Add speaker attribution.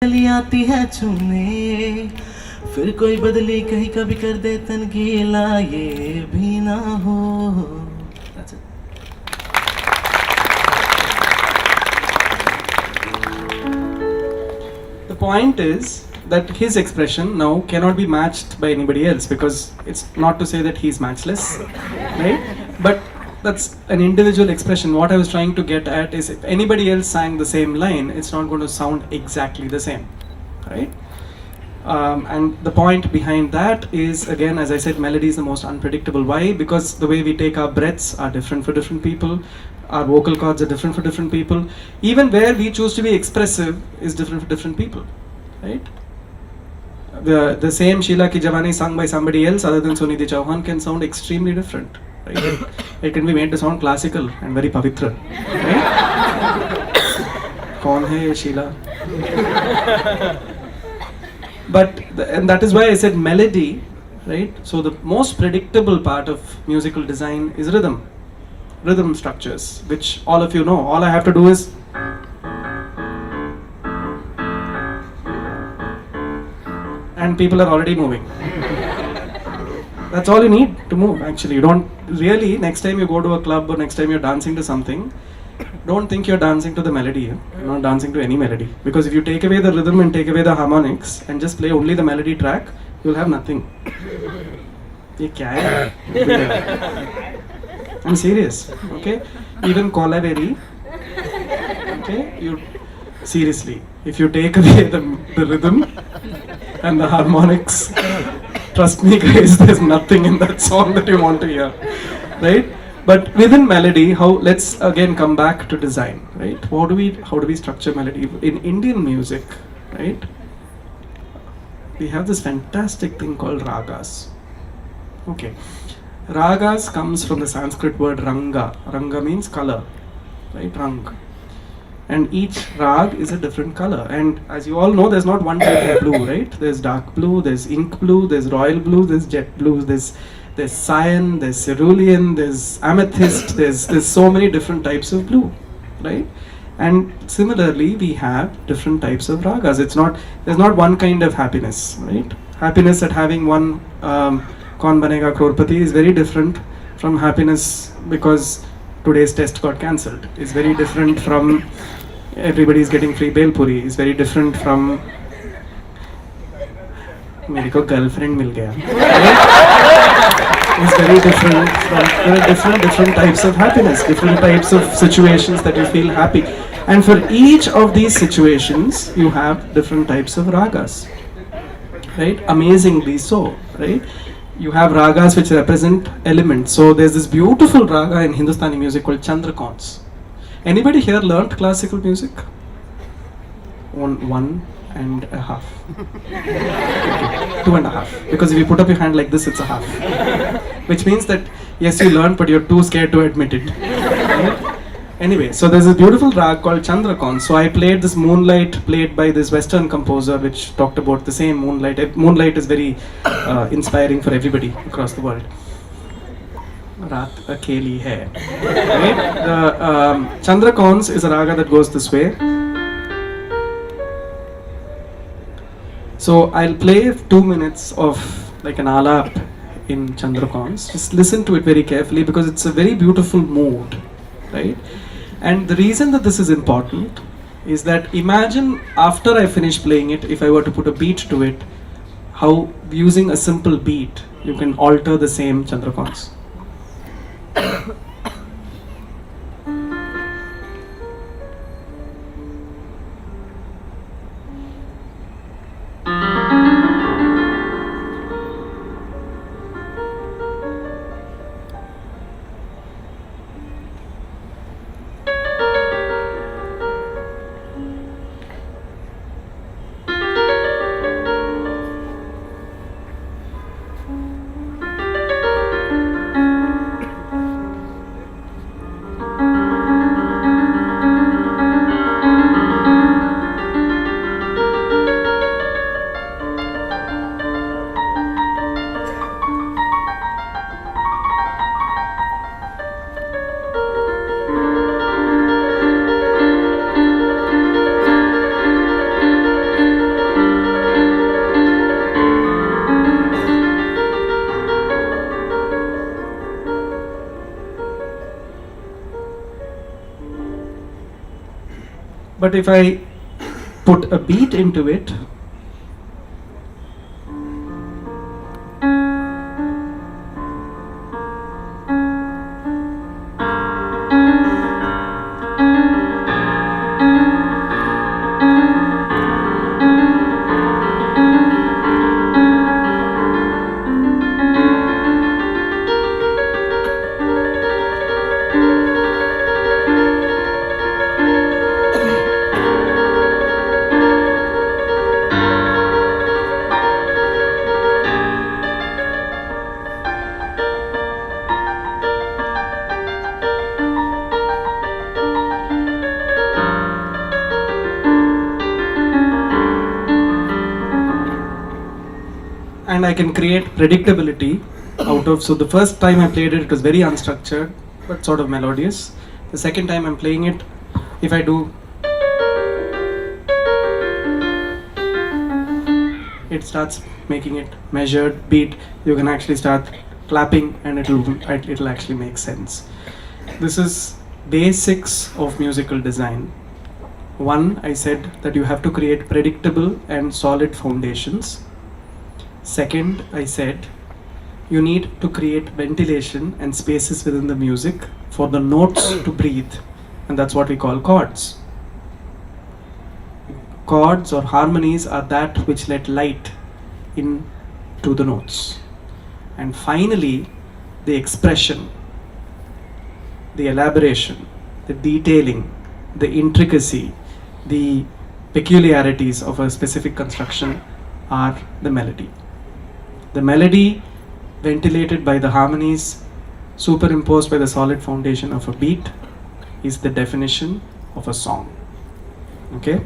Speaker 1: चली आती है चुनने, फिर कोई बदली कहीं कभी कर दे तन गीला, ये भी ना हो. That's it.
Speaker 2: The point is that his expression now cannot be matched by anybody else, because it's not to say that he's matchless, right? But that's an individual expression. What I was trying to get at is, if anybody else sang the same line, it's not going to sound exactly the same, right? And the point behind that is, again, as I said, melody is the most unpredictable. Why? Because the way we take our breaths are different for different people. Our vocal cords are different for different people. Even where we choose to be expressive is different for different people, right? The same Sheila Ki Jawani sung by somebody else other than Sunidhi Chauhan can sound extremely different, right? It can be made to sound classical and very pavitra, right? Kaun hai ye Sheila? But and that is why I said melody, right? So the most predictable part of musical design is rhythm structures, which all of you know. All I have to do is and people are already moving. That's all you need to move, actually. You don't really, next time you go to a club or next time you're dancing to something, don't think you're dancing to the melody. You're not dancing to any melody. Because if you take away the rhythm and take away the harmonics and just play only the melody track, you'll have nothing. Ye kya hai? I'm serious, okay? Even Kolaveri, okay? You seriously, if you take away the rhythm and the harmonics, trust me guys, there's nothing in that song that you want to hear, right? But within melody, let's again come back to design, right? How do we structure melody? In Indian music, right? We have this fantastic thing called ragas. Okay. Ragas comes from the Sanskrit word ranga. Ranga means color, right? Rang. And each rag is a different color. And as you all know, there's not one type of blue, right? There's dark blue, there's ink blue, there's royal blue, there's jet blue, there's cyan, there's cerulean, there's amethyst, there's so many different types of blue, right? And similarly, we have different types of ragas. There's not one kind of happiness, right? Happiness at having one Kaun Banega Crorepati is very different from happiness because today's test got cancelled. It's very different from everybody's getting free bel puri. It's very different from मेरे को girlfriend मिल गया. It's very different from, there are different types of happiness, different types of situations that you feel happy. And for each of these situations, you have different types of ragas, right? Amazingly so, right? You have ragas which represent elements. So there's this beautiful raga in Hindustani music called Chandrakons. Anybody here learnt classical music? One and a half. Okay. 2.5. Because if you put up your hand like this, it's a half. Which means that yes, you learned, but you're too scared to admit it. Right? Anyway, so there's a beautiful rag called Chandrakon. So I played this Moonlight, played by this Western composer, which talked about the same moonlight. Moonlight is very inspiring for everybody across the world. Raat akeli hai. Right? The Chandrakons is a raga that goes this way. So I'll play 2 minutes of like an alap in Chandrakons. Just listen to it very carefully because it's a very beautiful mood, right? And the reason that this is important is that imagine after I finish playing it, if I were to put a beat to it, how using a simple beat you can alter the same Chandrakons. But if I put a beat into it, and I can create predictability out of. So the first time I played it, it was very unstructured but sort of melodious. The second time I'm playing it, if I do, it starts making it measured beat. You can actually start clapping and it'll actually make sense. This is basics of musical design. One, I said that you have to create predictable and solid foundations. Second, I said you need to create ventilation and spaces within the music for the notes to breathe, and that's what we call chords. Chords or harmonies are that which let light into the notes. And finally, the expression, the elaboration, the detailing, the intricacy, the peculiarities of a specific construction are the melody. The melody, ventilated by the harmonies, superimposed by the solid foundation of a beat, is the definition of a song. Okay?